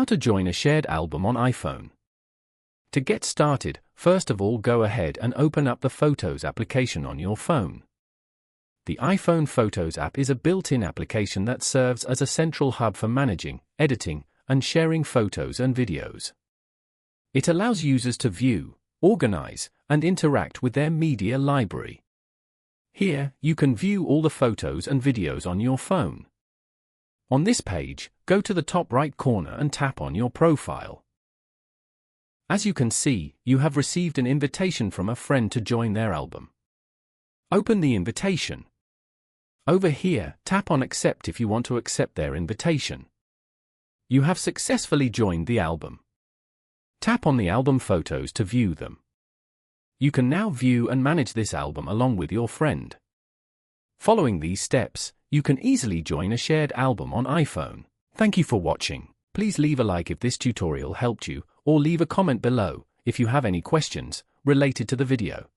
How to join a shared album on iPhone. To get started, first of all go ahead and open up the Photos application on your phone. The iPhone Photos app is a built-in application that serves as a central hub for managing, editing, and sharing photos and videos. It allows users to view, organize, and interact with their media library. Here, you can view all the photos and videos on your phone. On this page, go to the top right corner and tap on your profile. As you can see, you have received an invitation from a friend to join their album. Open the invitation. Over here, tap on Accept if you want to accept their invitation. You have successfully joined the album. Tap on the album photos to view them. You can now view and manage this album along with your friend. Following these steps, you can easily join a shared album on iPhone. Thank you for watching. Please leave a like if this tutorial helped you, or leave a comment below if you have any questions related to the video.